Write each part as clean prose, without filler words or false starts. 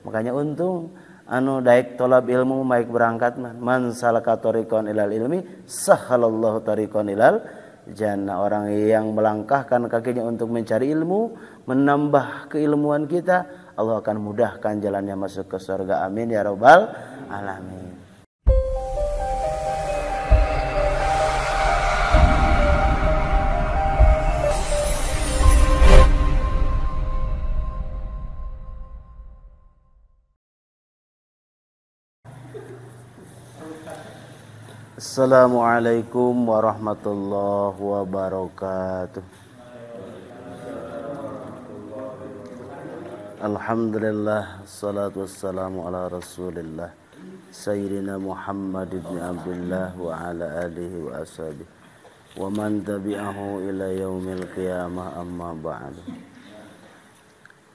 Makanya untung anu daek tolab ilmu maik berangkat man salaka tariqan ilal ilmi sahhalallahu tariqan ilal jannah. Orang yang melangkahkan kakinya untuk mencari ilmu, menambah keilmuan kita, Allah akan mudahkan jalannya masuk ke surga. Amin ya rabbal alamin. Assalamualaikum warahmatullahi wabarakatuh. Alhamdulillah, salatu wassalamu ala rasulillah Sayyidina Muhammad ibn Abdullah wa ala alihi wa ashabihi wa man tabi'ahu ila yaumil qiyamah, amma ba'du.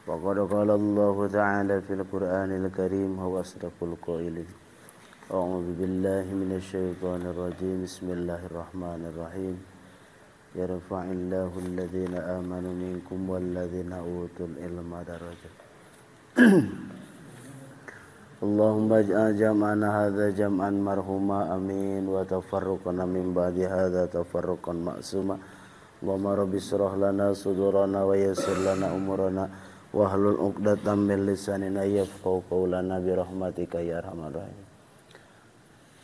Faqad qala Allah ta'ala fil Qur'anil Karim wa asdaqul qailin. A'udzu billahi minasy syaithanir rajim. Bismillahirrahmanirrahim. Yarfa'illahu alladhina amanu minkum walladzina utul ilma darajat. Allahumma ij'al jam'ana hadza jam'an marhuma, amin, wa tafarruqana min ba'di hadza tafarruqan ma'suma. Allahumma rabbi shrah lana sudurana wa yassir lana umurana wahlul 'uqdatam min lisanina yafqahu qawlana bi rahmatika ya arhamar rahimin.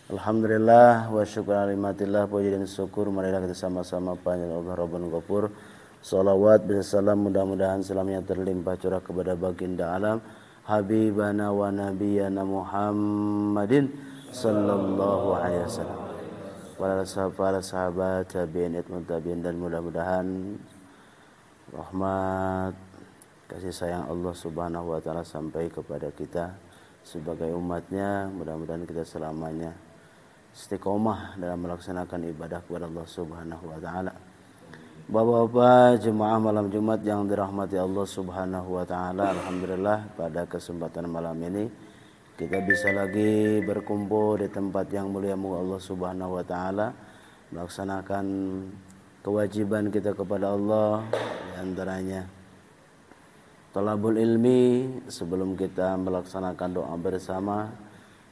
Alhamdulillah wa syukur alimatillah, puji dan syukur marilah kita sama-sama panjang Allah Rabbun Ghafur. Salawat bersalam mudah-mudahan selamanya terlimpah curah kepada baginda alam habibana wa nabiyana Muhammadin sallallahu alaihi wasallam, para sahabat tabi'in tabi'in, dan mudah-mudahan rahmat kasih sayang Allah Subhanahu wa taala sampai kepada kita sebagai umatnya. Mudah-mudahan kita selamanya istiqomah dalam melaksanakan ibadah kepada Allah Subhanahu wa taala. Bapak-bapak jemaah malam Jumat yang dirahmati Allah Subhanahu wa taala, alhamdulillah pada kesempatan malam ini kita bisa lagi berkumpul di tempat yang mulia Allah Subhanahu wa taala, melaksanakan kewajiban kita kepada Allah, di antaranya thalabul ilmi. Sebelum kita melaksanakan doa bersama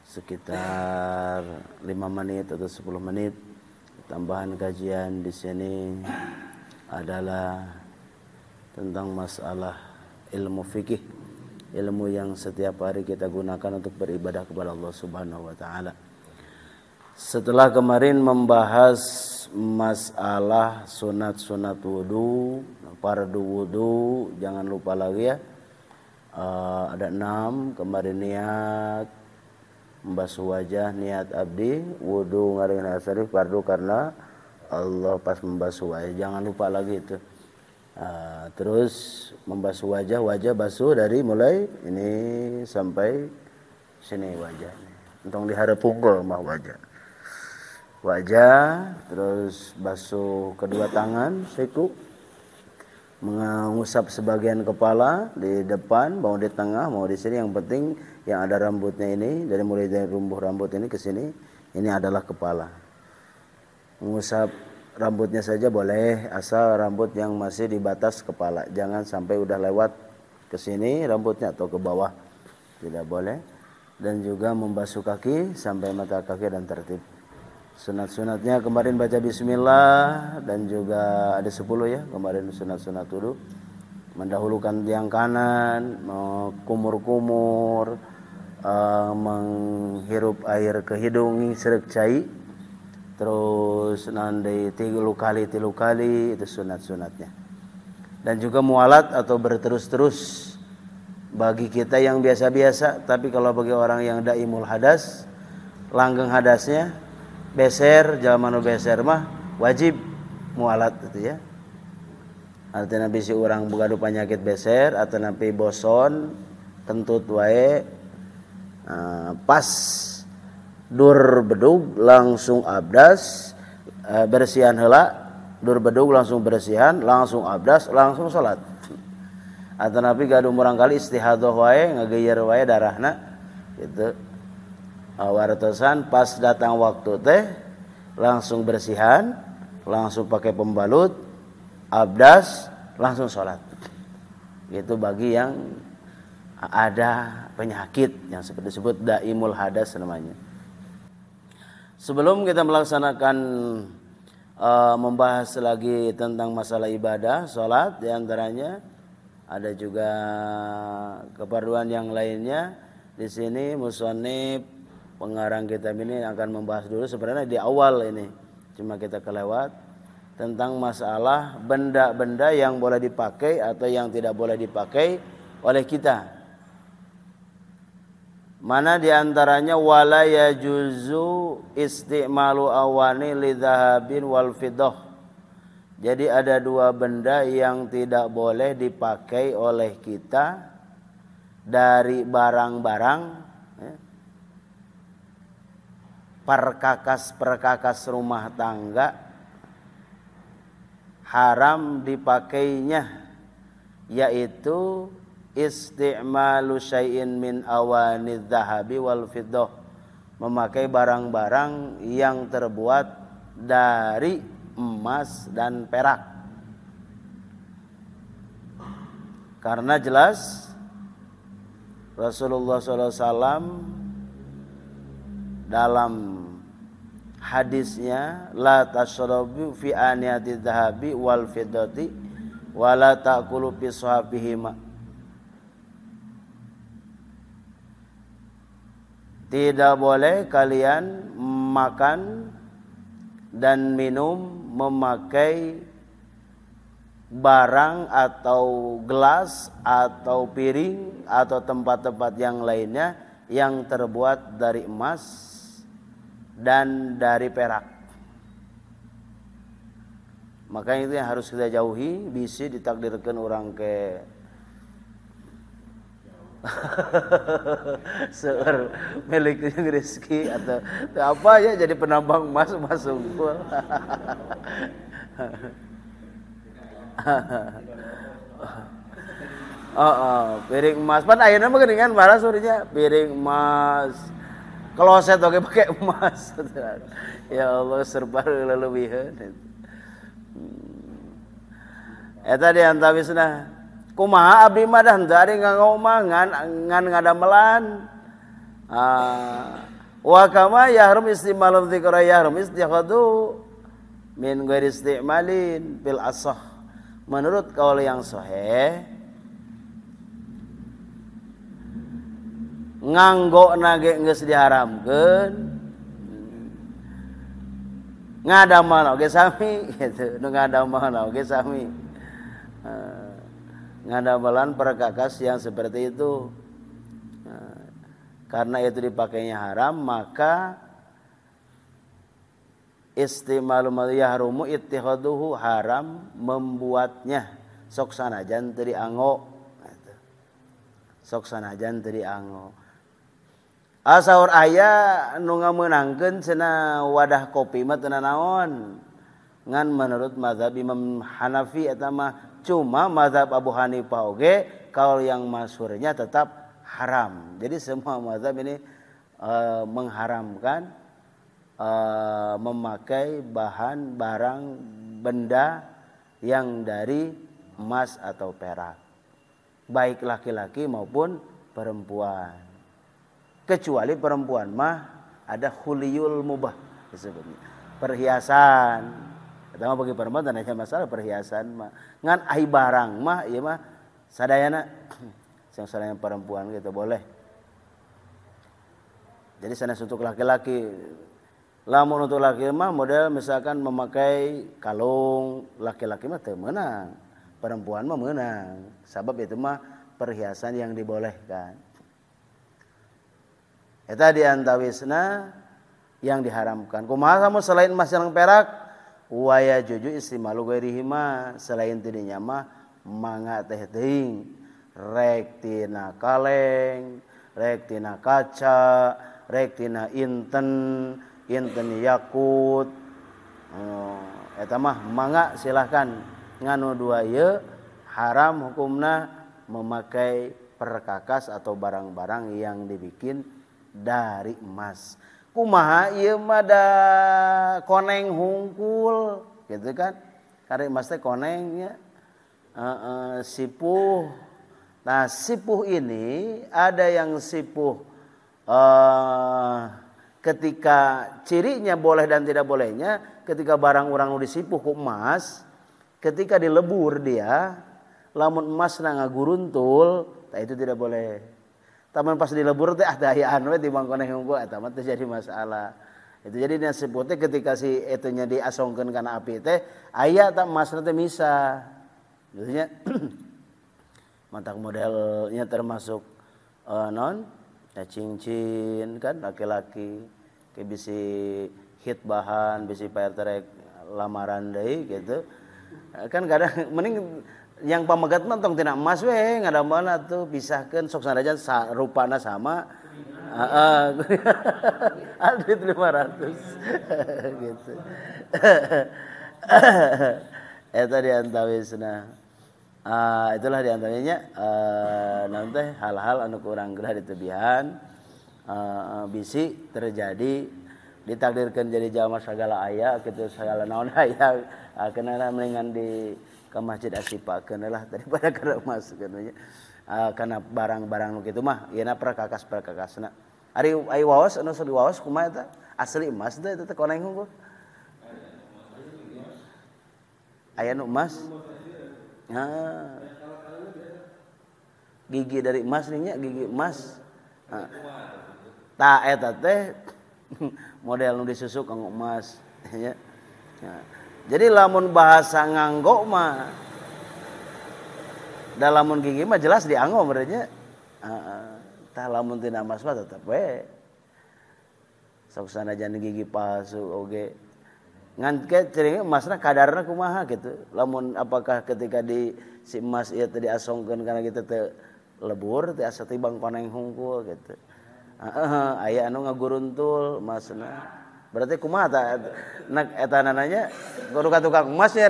sekitar 5 menit atau 10 menit, tambahan kajian di sini adalah tentang masalah ilmu fikih, ilmu yang setiap hari kita gunakan untuk beribadah kepada Allah Subhanahu wa taala. Setelah kemarin membahas masalah sunat-sunat wudu, fardu wudu, jangan lupa lagi ya, ada 6 kemarin: niat, membasuh wajah, niat abdi, wudu ngaringna asari, fardu karena Allah, pas membasuh wajah jangan lupa lagi itu. Terus membasuh wajah basuh dari mulai ini sampai sini wajahnya, untung diharap punggul mah wajah, terus basuh kedua tangan, siku, mengusap sebagian kepala di depan, mau di tengah, mau di sini, yang penting yang ada rambutnya ini, dari mulai dari rumbuh rambut ini ke sini, ini adalah kepala. Mengusap rambutnya saja boleh, asal rambut yang masih di batas kepala, jangan sampai udah lewat ke sini rambutnya atau ke bawah, tidak boleh. Dan juga membasuh kaki sampai mata kaki dan tertib. Sunat-sunatnya kemarin baca bismillah, dan juga ada 10 ya kemarin sunat-sunat wudu. Mendahulukan tiang kanan, kumur-kumur, menghirup air ke hidung serek cai, terus nanti 3 kali itu sunat-sunatnya. Dan juga mualat atau berterus-terus bagi kita yang biasa-biasa, tapi kalau bagi orang yang daimul hadas, langgeng hadasnya, beser, jalan beser mah wajib mualat itu ya. Artinya bisi orang bogadu penyakit beser atau napi boson kentut wae, pas dur bedug langsung abdas, bersihan heula, dur bedug langsung bersihan, langsung abdas, langsung salat. Atau napi gaduh murang kali istihadah wae, ngageuyeur wae darahna gitu. Wartosan pas datang waktu teh langsung bersihan, langsung pakai pembalut, abdas, langsung sholat. Itu bagi yang ada penyakit yang seperti disebut daimul hadas namanya. Sebelum kita melaksanakan membahas lagi tentang masalah ibadah, sholat diantaranya, ada juga keperluan yang lainnya. Di sini musonib pengarang kitab ini akan membahas dulu sebenarnya di awal ini, cuma kita kelewat tentang masalah benda-benda yang boleh dipakai atau yang tidak boleh dipakai oleh kita. Mana diantaranya wala yajuzu istimalu awani lidhahabin wal fiddah. Jadi ada dua benda yang tidak boleh dipakai oleh kita dari barang-barang perkakas rumah tangga, haram dipakainya, yaitu isti'malu syai'in min awanidz zahabi wal fiddah, memakai barang-barang yang terbuat dari emas dan perak. Karena jelas Rasulullah SAW dalam hadisnya la tashrabu fi aniyatidz zahabi wal fiddati wa la ta'kulu fi sahafihima. Tidak boleh kalian makan dan minum memakai barang atau gelas atau piring atau tempat-tempat yang lainnya yang terbuat dari emas dan dari perak. Makanya itu yang harus kita jauhi. Bisa ditakdirkan orang ke seueur milik rezeki atau apa ya, jadi penambang emas unggul. Piring emas pan ayeuna mah geuningan baras surnya piring emas. Kloset oge pakai emas. Ya Allah serba leuweuhan. Eta di antawisna kumaha abdi mah dah henteu ari ngangaumangan ngan ngadamelan. Wa kama yahrum istimalul dzikra yahrum istighadu min ghairi istimalin bil asah. Menurut kaul yang sahih, nganggo nage geus diharamkeun, ngadamal oge sami gitu, nu ngadamal oge sami. Ngadamelan perkakas yang seperti itu, karena itu dipakainya haram, maka istimalu ma yahrumu ittihaduhu, haram membuatnya. Sok sanajan teu dianggo, sok sanajan teu dianggo. Asaur aya nu ngameunangkeun cenah wadah kopi mah teu naon, ngan menurut mazhab Imam Hanafi eta mah cuma mazhab Abu Hanifah oge kalau yang masyhurnya tetap haram. Jadi semua mazhab ini mengharamkan memakai bahan barang benda yang dari emas atau perak, baik laki-laki maupun perempuan. Kecuali perempuan mah ada huliyul mubah disebutnya, perhiasan. Pertama bagi perempuan dan hanya masalah perhiasan mah ngan ai barang mah ieu mah sadayana yang sadayana perempuan gitu boleh. Jadi sanes untuk laki-laki, lamun untuk laki mah model misalkan memakai kalung, laki-laki mah teu meunang, perempuan mah meunang. Sabab itu mah perhiasan yang dibolehkan. Eta di antawisna yang diharamkan. Kumaha kamu selain emas yang perak? Waya juju istimalu gairihima, selain tidinya mah mangga teh teuing, rek tina kaleng, rek tina kaca, rek tina inten yakut. Eta mah mangga silahkan. Nganu dua ieu haram hukumna memakai perkakas atau barang-barang yang dibikin dari emas. Kumaha ieu mah da koneng hungkul gitu kan, karena emas teh koneng nya, sipuh Nah, sipuh ini ada yang sipuh ketika cirinya boleh dan tidak bolehnya, ketika barang orang nu disipuh ku emas, ketika dilebur dia, lamun emas na ngaguruntul, itu tidak boleh. Taman pas dilebur teh dayaan we timbang koneng hungkul eta mah teh jadi masalah. Itu jadi disebut teh ketika si etunya diasongkeun kana api teh aya ta emasna teh misa. Biasanya mantak modelnya termasuk non cincin kan laki-laki ke bisi hit bahan bisi payar terek lamaran deui gitu. Kan kadang mending yang pamegat mah tong tina emas we ngadamana tuh pisahkeun sok sanajan rupana sama duit 500 gitu. Eta diantawisna. Itulah diantaranya nanti hal-hal anu kurang gerah ditebihan bisi terjadi ditakdirkan jadi jalma segala aya kitu segala naon aya kenana mendingan di ke masjid asipakeun lah daripada keur emas kitu nya kana barang-barang nu kitu mah yeuna perkakas-perkakasna ari waos anu sok diwaos kumaha eta asli emas teh eta teh koneng hungkul aya nu emas. Gigi dari emas nya gigi emas. Ta eta teh model nu disusuk kanggo emas nya. Jadi lamun bahasa nganggo mah da lamun gigi mah jelas dianggo merenya. Tah lamun tina emas mah tetep we. Sok sanajan gigi palsu oge. Ngan ke cering emasna kadarna kumaha gitu. Lamun apakah ketika di si emas ieu teh diasongkeun kana kitu teh lebur teh asa tibang koneng hungkul gitu. Aya anu ngaguruntul emasna. Berarti kumaha tah nak eta nananya kudu ka tukang emas ya.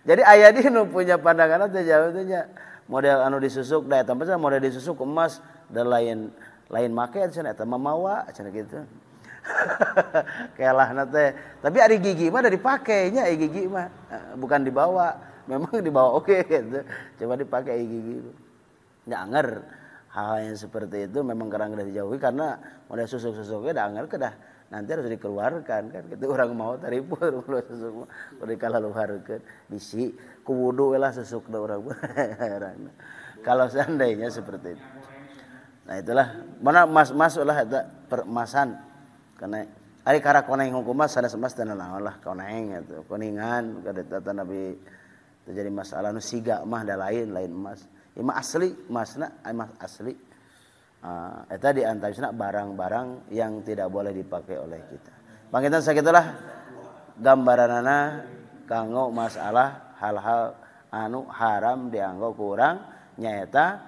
Jadi aya di nu punya pandangan teh jauh teh nya model anu disusuk da eta model disusuk emas dan lain make cenah eta mah mawa cenah kitu. Kelahna teh tapi ari gigi mah da dipake nya gigi mah bukan dibawa memang dibawa oke gitu coba dipakai gigi nya anger hal yang seperti itu memang karang udah dijauhi karena model susuk-susuknya da anger kedah nanti harus dikeluarkan kan gitu orang mau taripur ulah susuk kudu dikalaluharkeun bisi ku wudu lah susuk da urang kalau seandainya seperti itu. Nah itulah mana masuklah eta peremasan karena ari kara koneng hukum mas sanes emas teh naon lah koneng atuh kuningan kada Nabi terjadi masalah nu siga mah da lain emas ieu mah asli emasna emas asli eta di antarana barang-barang yang tidak boleh dipakai oleh kita pangitan sakitulah gambaranana kanggo masalah hal-hal anu haram dianggo ku urang nyaeta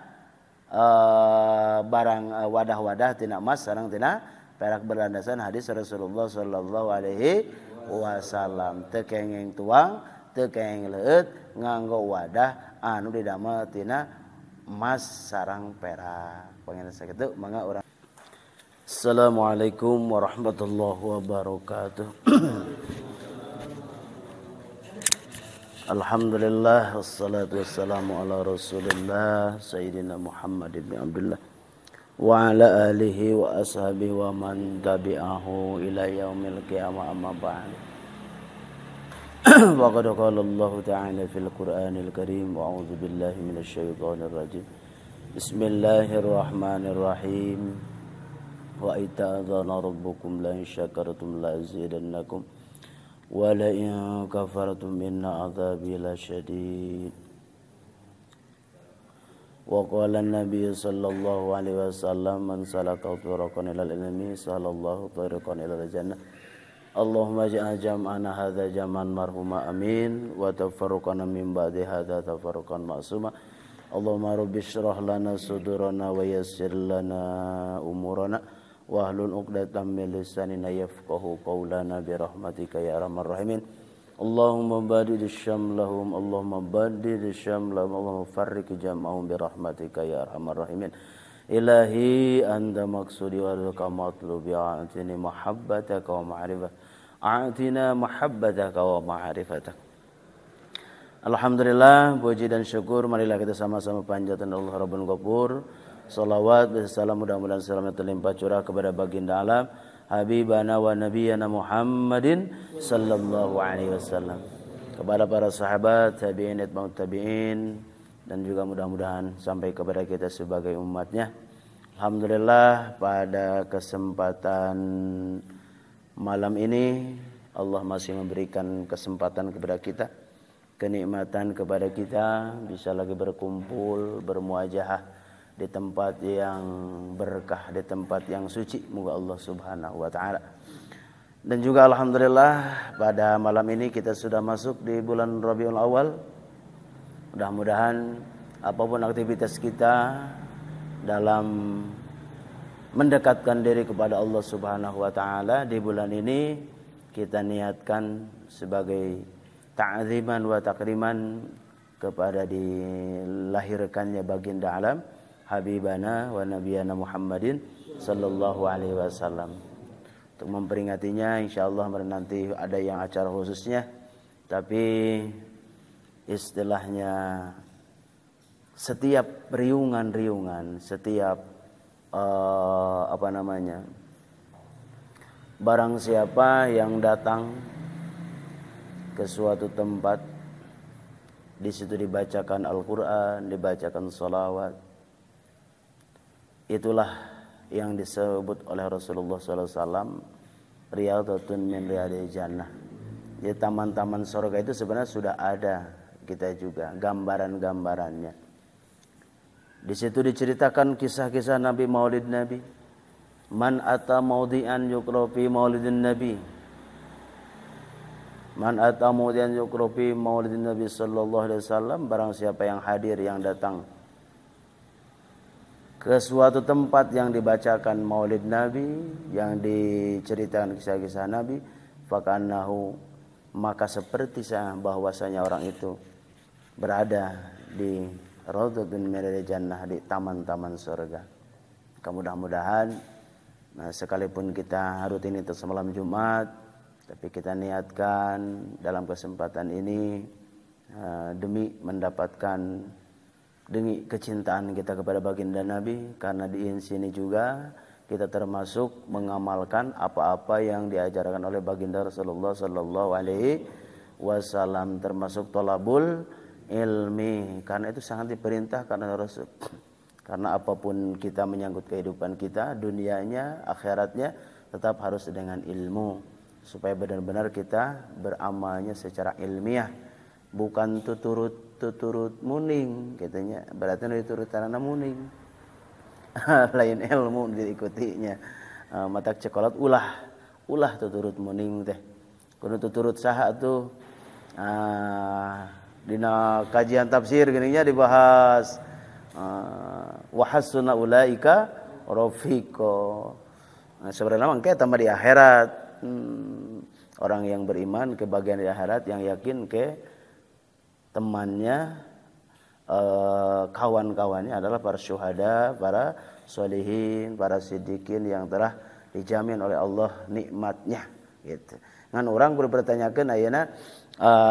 barang wadah-wadah tina emas sareng tina perak berlandasan hadis Rasulullah sallallahu alaihi wasallam teu kenging tuang teu kenging leueut nganggo wadah anu didamel tina emas sareng perak pangeran sakitu mangga urang. Assalamualaikum warahmatullahi wabarakatuh. Alhamdulillah wassalatu wassalamu ala Rasulillah sayyidina Muhammad ibn Abdullah wa ala alihi wa ashabihi wa man tabi'ahu ila yaumil qiyamah amma ba'd. Wa qad qala Allah ta'ala fil Qur'anil Karim wa a'udzu billahi minasy syaithanir rajim. Bismillahirrahmanirrahim. Wa ita'adzana rabbukum la in syakartum la azidannakum wa la in kafartum inna 'adzabi lasyadid. Wa qala an-nabiy sallallahu alaihi wasallam man salaka tariqan ilal ilmi sallallahu tariqan ilal jannah. Allahumma ja'al jam'ana hadza jam'an marhuma amin wa tafarruqana min ba'di hadza tafarruqan ma'suma. Allahumma rabbi shrah lana sudurana wa yassir lana umurana wa hlul 'uqdatam min lisanina yafqahu qawlana bi rahmatika ya arhamar rahimin. Allahumma badid syamlahum Allahumma badid syamlahum Allahumma farriq jam'ahum bi rahmatika ya arhamar rahimin. Ilahi anta maqsudi wa laka matlubi a'tini mahabbataka wa ma'rifataka a'tina mahabbataka wa ma'rifataka Alhamdulillah, puji dan syukur marilah kita sama-sama panjatkan Allah Rabbul Ghafur. Salawat dan salam mudah-mudahan salamnya terlimpah curah kepada baginda alam habibana wa nabiyana Muhammadin sallallahu alaihi wasallam. Kepada para sahabat, tabi'in, atba'ut tabi'in, dan juga mudah-mudahan sampai kepada kita sebagai umatnya. Alhamdulillah, pada kesempatan malam ini Allah masih memberikan kesempatan kepada kita, kenikmatan kepada kita bisa lagi berkumpul, bermuajahah di tempat yang berkah, di tempat yang suci. Moga Allah Subhanahu wa taala. Dan juga alhamdulillah pada malam ini kita sudah masuk di bulan Rabiul Awal. Mudah-mudahan apapun aktivitas kita dalam mendekatkan diri kepada Allah Subhanahu wa taala di bulan ini kita niatkan sebagai ta'ziman wa takriman kepada dilahirkannya baginda alam habibana wa nabiyana Muhammadin sallallahu alaihi wasallam. Untuk memperingatinya insyaallah nanti ada yang acara khususnya, tapi istilahnya setiap riungan, setiap barang siapa yang datang ke suatu tempat, di situ dibacakan Al-Quran, dibacakan salawat, itulah yang disebut oleh Rasulullah SAW riyadhatun min riyadil jannah. Jadi taman-taman surga itu sebenarnya sudah ada kita juga gambaran-gambarannya. Di situ diceritakan kisah-kisah Nabi, Maulid Nabi. Man ata maudi'an yuqra fi maulidin Nabi. Man ata maudi'an yuqra fi maulidin Nabi sallallahu alaihi wasallam, barang siapa yang hadir, yang datang ke suatu tempat yang dibacakan Maulid Nabi, yang diceritakan kisah-kisah Nabi, fakannahu, maka seperti bahwasanya orang itu berada di raudhatun min riyadil jannah, di taman-taman surga. Mudah-mudahan sekalipun kita rutin itu semalam Jumat, tapi kita niatkan dalam kesempatan ini demi mendapatkan kecintaan kita kepada baginda Nabi, karena di sini juga kita termasuk mengamalkan apa-apa yang diajarkan oleh baginda Rasulullah sallallahu alaihi wasallam, termasuk thalabul ilmi, karena itu sangat diperintahkan oleh Rasul. Karena apapun kita menyangkut kehidupan kita, dunianya, akhiratnya, tetap harus dengan ilmu, supaya benar-benar kita beramalnya secara ilmiah, bukan tuturut muning katanya, berarti diturut tanah muning. Lain ilmu diikutinya. Matak cekolat ulah tuturut muning teh. Kudu tuturut saha tuh dina kajian tafsir geuning nya dibahas wa hasuna ulaika rafiqo. Sebenarnya mangke tambah di akhirat. Orang yang beriman kebagian di akhirat, yang yakin ke temannya, kawan-kawannya adalah para syuhada, para sholihin, para siddiqin yang telah dijamin oleh Allah nikmatnya gitu. Ngan orang bertanyakeun ayeuna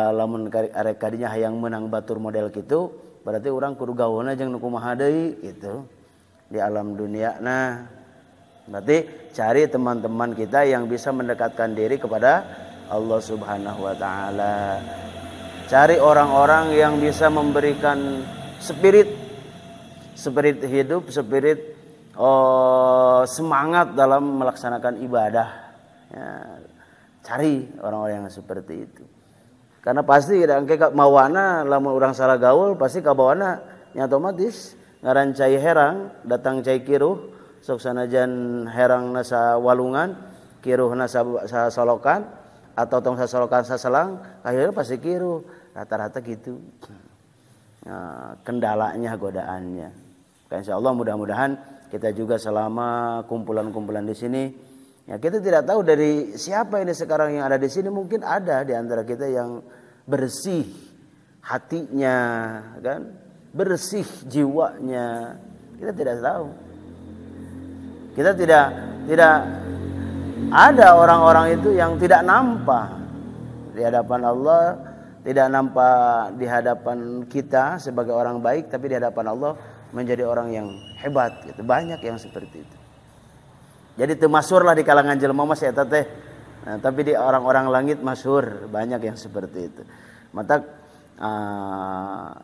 lamun arek kadinya hayang menang batur model kitu, berarti orang kudu gaweuna jeung nu kumaha deui gitu di alam dunia. Nah, berarti cari teman-teman kita yang bisa mendekatkan diri kepada Allah Subhanahu wa taala. Cari orang-orang yang bisa memberikan spirit hidup, semangat dalam melaksanakan ibadah. Ya, cari orang-orang yang seperti itu. Karena pasti engke mawana lamun urang salah gaul, pasti kabawana nya otomatis ngaran cai herang, datang cai kiruh, sok sanajan herang nasa walungan, kiruh nasa solokan, atau tong sasolokan saselang, akhirnya pasti kiru, rata-rata gitu. Nah, kendalanya, godaannya. Insyaallah mudah-mudahan kita juga selama kumpulan-kumpulan di sini, ya kita tidak tahu dari siapa ini sekarang yang ada di sini, mungkin ada di antara kita yang bersih hatinya, kan, bersih jiwanya. Kita tidak tahu. Kita tidak ada orang-orang itu yang tidak nampak di hadapan Allah tidak nampak di hadapan kita sebagai orang baik, tapi di hadapan Allah menjadi orang yang hebat gitu. Banyak yang seperti itu. Jadi teu masyhur lah di kalangan jelema mah eta teh. Nah, tapi di orang-orang langit masyhur, banyak yang seperti itu. Maka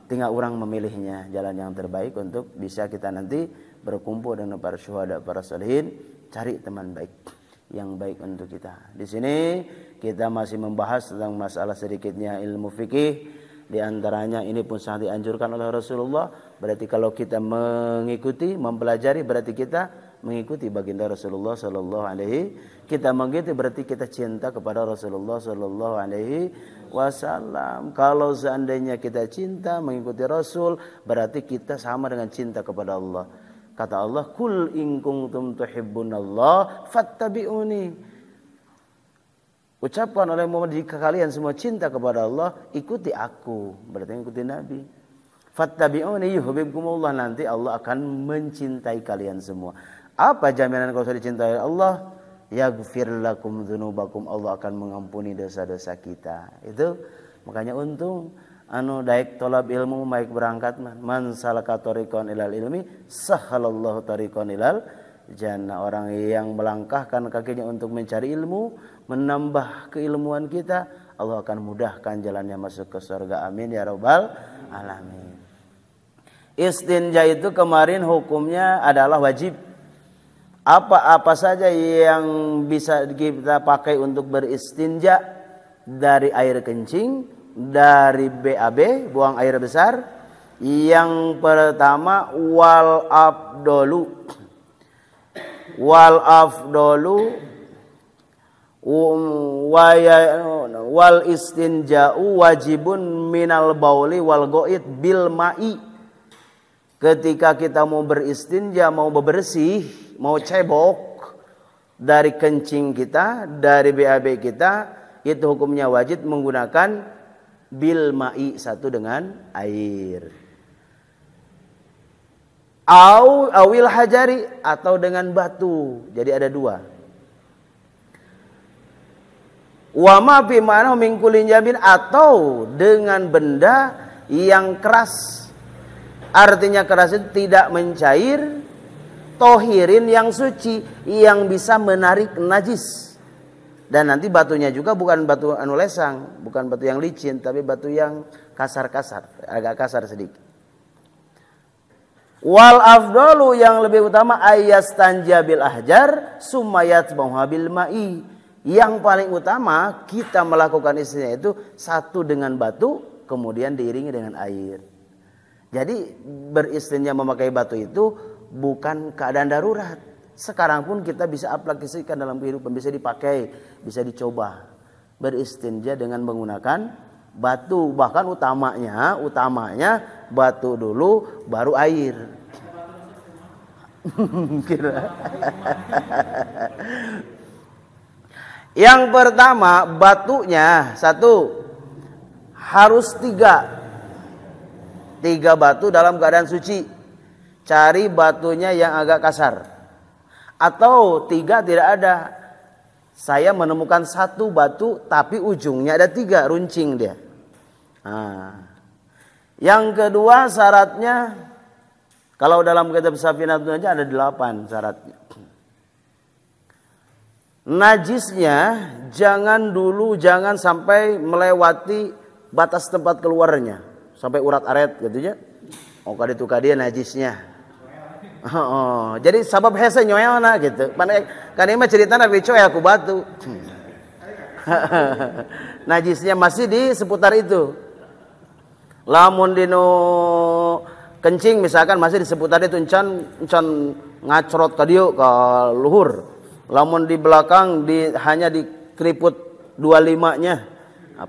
tinggal orang memilihnya jalan yang terbaik untuk bisa kita nanti berkumpul dengan para syuhada, para sholihin. Cari teman baik yang baik untuk kita. Di sini kita masih membahas tentang masalah sedikitnya ilmu fikih. Di antaranya ini pun sangat dianjurkan oleh Rasulullah. Berarti kalau kita mengikuti, mempelajari, berarti kita mengikuti baginda Rasulullah sallallahu alaihi. Kita mengikuti berarti kita cinta kepada Rasulullah sallallahu alaihi wasallam. Kalau seandainya kita cinta mengikuti Rasul, berarti kita sama dengan cinta kepada Allah. Kata Allah, "Qul in kuntum tuhibbunallah fattabi'uni." Ucapkan oleh Muhammad, jika kalian semua cinta kepada Allah, ikuti aku. Berarti ikuti Nabi. Fattabi'uni yuhibbukumullah, nanti Allah akan mencintai kalian semua. Apa jaminan kalau sudah dicintai Allah? Yaghfir lakum dzunubakum, Allah akan mengampuni dosa-dosa kita. Itu makanya untung daek tolab ilmu baik berangkat man salaka tariqan ilal ilmi sahalallahu tariqan ilal jannah. Orang yang melangkahkan kakinya untuk mencari ilmu, menambah keilmuan kita, Allah akan mudahkan jalannya masuk ke surga. Amin ya rabbal alamin. Istinja itu kemarin hukumnya adalah wajib. Apa-apa saja yang bisa kita pakai untuk beristinja, dari air kencing, dari BAB, buang air besar. Yang pertama wal afdolu wal istinja'u wajibun minal bauli wal go'id bil ma'i. Ketika kita mau beristinja, mau bebersih, mau cebok dari kencing kita, dari BAB kita, itu hukumnya wajib menggunakan bil ma'i, satu dengan air. Awil hajari, atau dengan batu. Jadi ada dua. Wa ma fi ma'na min kulli jabin, atau dengan benda yang keras. Artinya keras itu tidak mencair, tohirin yang suci, yang bisa menarik najis. Dan nanti batunya juga bukan batu anu lesang, bukan batu yang licin, tapi batu yang kasar-kasar, agak kasar sedikit. Wal afdalu, yang lebih utama, ayastanja bil ahjar sumayat bil ma'i. Yang paling utama kita melakukan istinja itu satu dengan batu, kemudian diiringi dengan air. Jadi beristinja memakai batu itu bukan keadaan darurat. Sekarang pun kita bisa aplikasikan dalam kehidupan, bisa dipakai, bisa dicoba. Beristinja dengan menggunakan batu, bahkan utamanya batu dulu baru air. Yang pertama batunya satu harus tiga batu dalam keadaan suci. Cari batunya yang agak kasar. Atau tiga tidak ada. Saya menemukan satu batu tapi ujungnya ada tiga, runcing dia. Yang kedua syaratnya, kalau dalam kitab Safinatun aja ada 8 syaratnya. Najisnya jangan sampai melewati batas tempat keluarnya, sampai urat aret gitu ya. Kaditu dia najisnya. Jadi sabab hese nyoelna gitu. Kan ini mah ceritana ricoe aku batu. Najisnya masih di seputar itu. Lamun dino kencing misalkan masih di seputar itu, encan ngacrot ka dieu ka luhur. Lamun di belakang hanya di keriput 25-nya.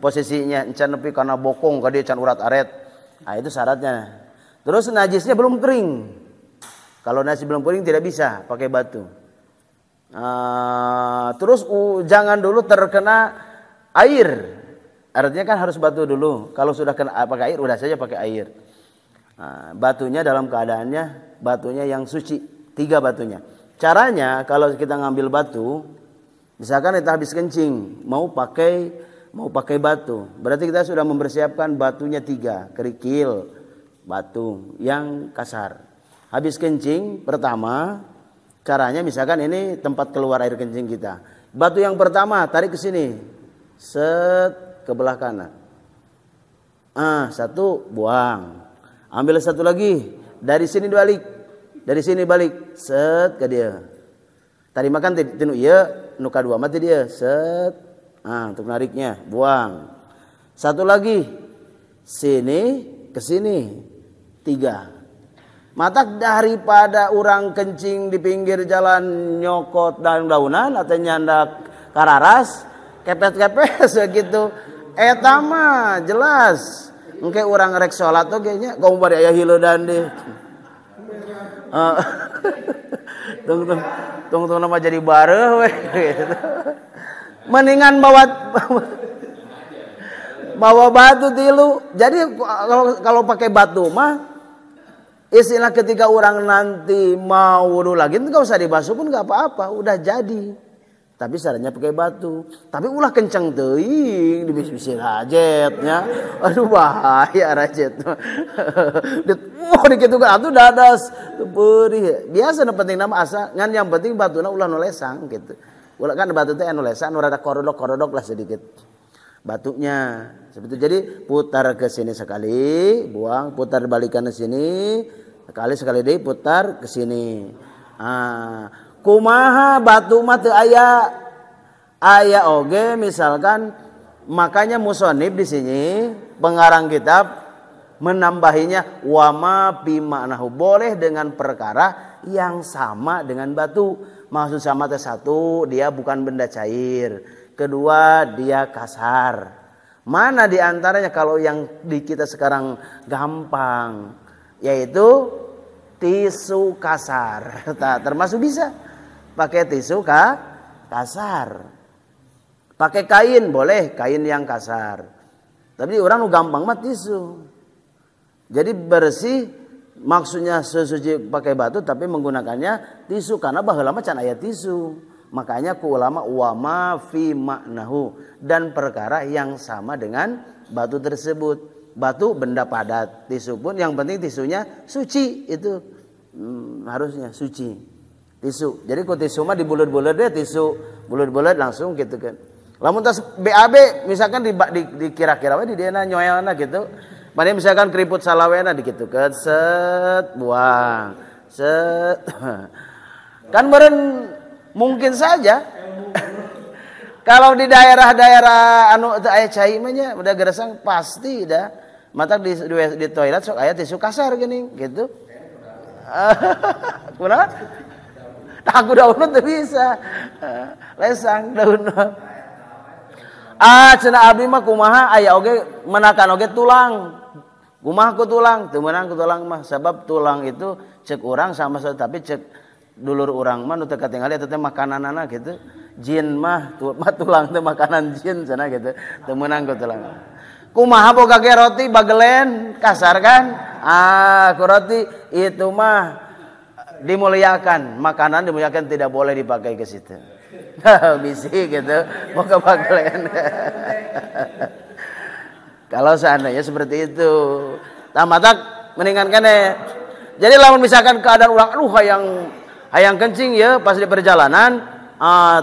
Posisinya encan nepi kana bokong ka dieu can urat aret. Itu syaratnya. Terus najisnya belum kering. Kalau najis belum kering tidak bisa pakai batu. Terus jangan dulu terkena air. Artinya kan harus batu dulu. Kalau sudah kena pakai air, udah saja pakai air. Batunya dalam keadaannya batunya yang suci, 3 batunya. Caranya kalau kita ngambil batu, misalkan kita habis kencing, mau pakai mau pakai batu. Berarti kita sudah mempersiapkan batunya 3, kerikil, batu yang kasar. Habis kencing pertama, caranya misalkan ini tempat keluar air kencing kita. Batu yang pertama tarik ke sini, set ke belah kanan. 1 buang. Ambil 1 lagi, dari sini balik, dari sini balik, set ke dia. Tadi makan tinu iya, nu kadua mati dia, set. Untuk nariknya, buang. 1 lagi, sini ke sini, 3. Mata daripada orang kencing di pinggir jalan nyokot daunan atau nyandak kararas, kepet-kepet segitu. Eta mah jelas. Engke orang rek salat oge nya, kaum bade aya hileudaan deh. Tunggu nama jadi bareuh we. Mendingan bawa batu 3. Jadi kalau pakai batu mah istilah ketika orang nanti mau wudu lagi enggak usah dibasuh pun enggak apa-apa, udah jadi. Tapi syaratnya pakai batu. Tapi ulah kenceng teuing dibisi-bisi rajetnya. Aduh bahaya rajet. Dikitu kan atuh dadas beurih. Biasa nu penting nama asa ngan yang penting batuna ulah nu lesang gitu. Ulah kan batu teh anu lesang nu rada korodok lah sedikit. Batunya seperti itu. Jadi putar ke sini sekali, buang, putar balikan ke sini, sekali deui putar ke sini. Kumaha batu mah teu aya oge misalkan, makanya musonib di sini pengarang kitab menambahinya wama bima'nahu, boleh dengan perkara yang sama dengan batu. Maksud sama teh 1, dia bukan benda cair, 2 dia kasar. Mana di antaranya kalau yang di kita sekarang gampang, yaitu tisu kasar. Termasuk bisa pakai tisu kasar. Pakai kain boleh, kain yang kasar. Tapi orang nu gampang mah tisu. Jadi bersih maksudnya sesuci pakai batu tapi menggunakannya tisu karena baheula mah can aya tisu. Makanya ku ulama wama fi ma'nahu, dan perkara yang sama dengan batu tersebut. Batu benda padat, tisu pun yang penting tisunya suci, itu harusnya suci. Tisu. Jadi ku tisu mah dibulet-bulet deh, tisu bulet-bulet langsung gitu kan. Lamun tas BAB misalkan dikira-kira we di diana nyoelna gitu. Mane misalkan keriput salawena dikitukeun, set buang. Set. Kan meureun mungkin saja kalau di daerah-daerah anu teu aya cai mah nya udah geresang pasti dah. Mata di toilet sok aya tisu kasar geuning gitu. Kunaon? Aku daun teu bisa. Lesang daun. Cenah abdi mah kumaha aya oge menakan oge tulang. Kumaha ku tulang? Teu meunang ku tulang mah, sabab tulang itu cek urang sama tapi cek dulur urang mah nu teu katingali eta teh makananana gitu. Jin mah tulang teh makanan jin cenah gitu. Teu meunang ku tulang. Kumaha boga ge roti bagelen kasar kan? Ku roti itu mah dimuliakan, makanan dimuliakan, tidak boleh dipakai ke situ. Bisi gitu, boga bagelen. Kalau seandainya seperti itu, tamatak mendingan kene. Jadi lamun misalkan keadaan ulang, hayang kencing ya pas di perjalanan,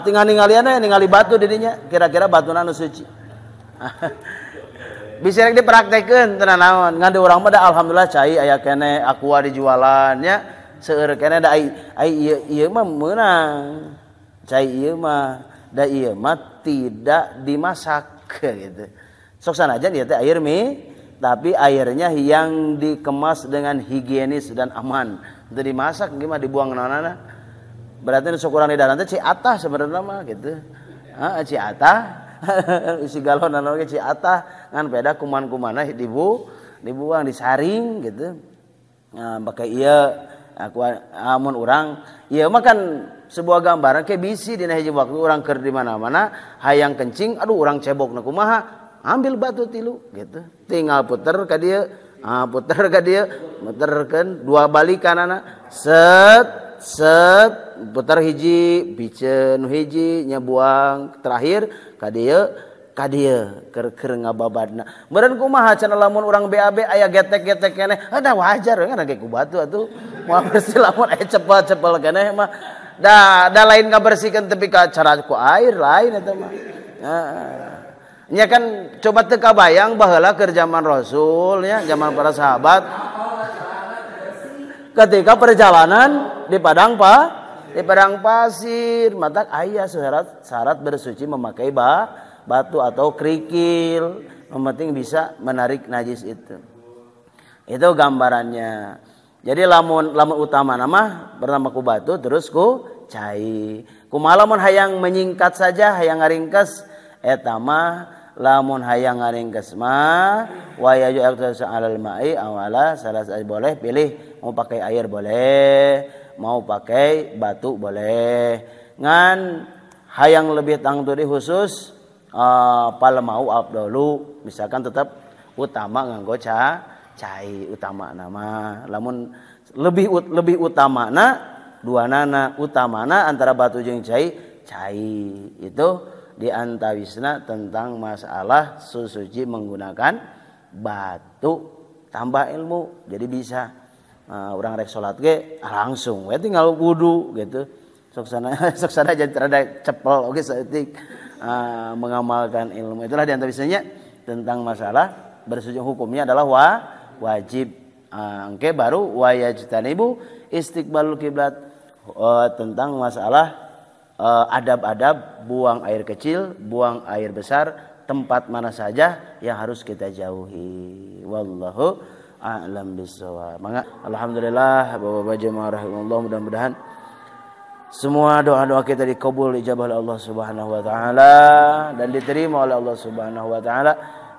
tinggal ningali batu didinya, kira-kira batu anu suci. Bisa rek dipraktekeun tenan naon, ngan di urang mah da alhamdulillah cai aya kene aqua dijualannya, seueur kene da ai ieu mah meunang. Cai ieu mah da ieu mah tidak dimasak gitu. Sok sanajan ieu teh air mie, tapi airnya yang dikemas dengan higienis dan aman. Teu dimasak gimana dibuang naonana. Berarti sok urang di dalam teh ciatah sebenarnya mah gitu. Ciatah. Isi galon anu ge ciatah ngan beda kuman-kumana dibuang disaring gitu. Pakai ieu aku amun urang ieu mah kan sebuah gambaran ke bisi dina hiji waktu urang keur di mana-mana hayang kencing, aduh urang cebokna kumaha, ambil batu 3 gitu. Tinggal puter ka dieu, muterkeun dua balikanana, set putar hiji, biceun hiji nya buang, terakhir ka dieu ka dieu keur ngababadna. Meureun kumaha cenah lamun urang BAB aya getek-getek keneh, ada wajar we ngana ge ku batu atuh. Moal bersih lamun aya cepel-cepel keneh mah. Da lain ngabersihkeun tepi ka cara ku air lain eta mah. Nya kan coba teu kabayang baheula keur zaman Rasul nya, zaman para sahabat. Ketika perjalanan di padang pasir, mata aya syarat bersuci memakai batu atau kerikil, yang penting bisa menarik najis itu. Itu gambarannya. Jadi lamun utama nama pertama ku batu terus ku cai. Kumaha lamun hayang menyingkat saja, hayang ngaringkes eta mah lamun hayang ngaringkes mah wa yaju alal ma'i awala salah boleh pilih mau pakai air boleh, mau pakai batu boleh. Ngan hayang lebih tangturi khusus palemau abdolu misalkan tetap utama nganggo cai utama nama. Lamun lebih utama na dua nana utamana antara batu jeung cai itu diantawisna tentang masalah suci menggunakan batu. Tambah ilmu jadi bisa orang rek salat ge langsung we tinggal wudu gitu. Sok sana jadi rada cepel oge saeutik mengamalkan ilmu. Itulah diantawisanya tentang masalah bersuci, hukumnya adalah wajib. Engke baru wayajtanibu istiqbalul kiblat, tentang masalah adab-adab buang air kecil, buang air besar, tempat mana saja yang harus kita jauhi. Wallahu a'lam bishawab. Alhamdulillah Bapak-bapak jemaah rahimakumullah, mudah-mudahan semua doa-doa kita dikabul ijabah oleh Allah Subhanahu wa taala dan diterima oleh Allah Subhanahu wa taala,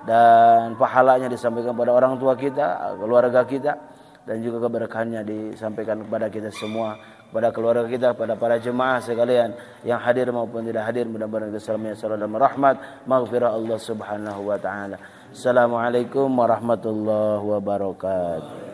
dan pahalanya disampaikan kepada orang tua kita, keluarga kita, dan juga keberkahannya disampaikan kepada kita semua, kepada keluarga kita, pada para jemaah sekalian yang hadir maupun tidak hadir. Mudah-mudahan keselamatan, salam dan rahmat, maghfirah Allah Subhanahu wa taala. Assalamualaikum warahmatullahi wabarakatuh.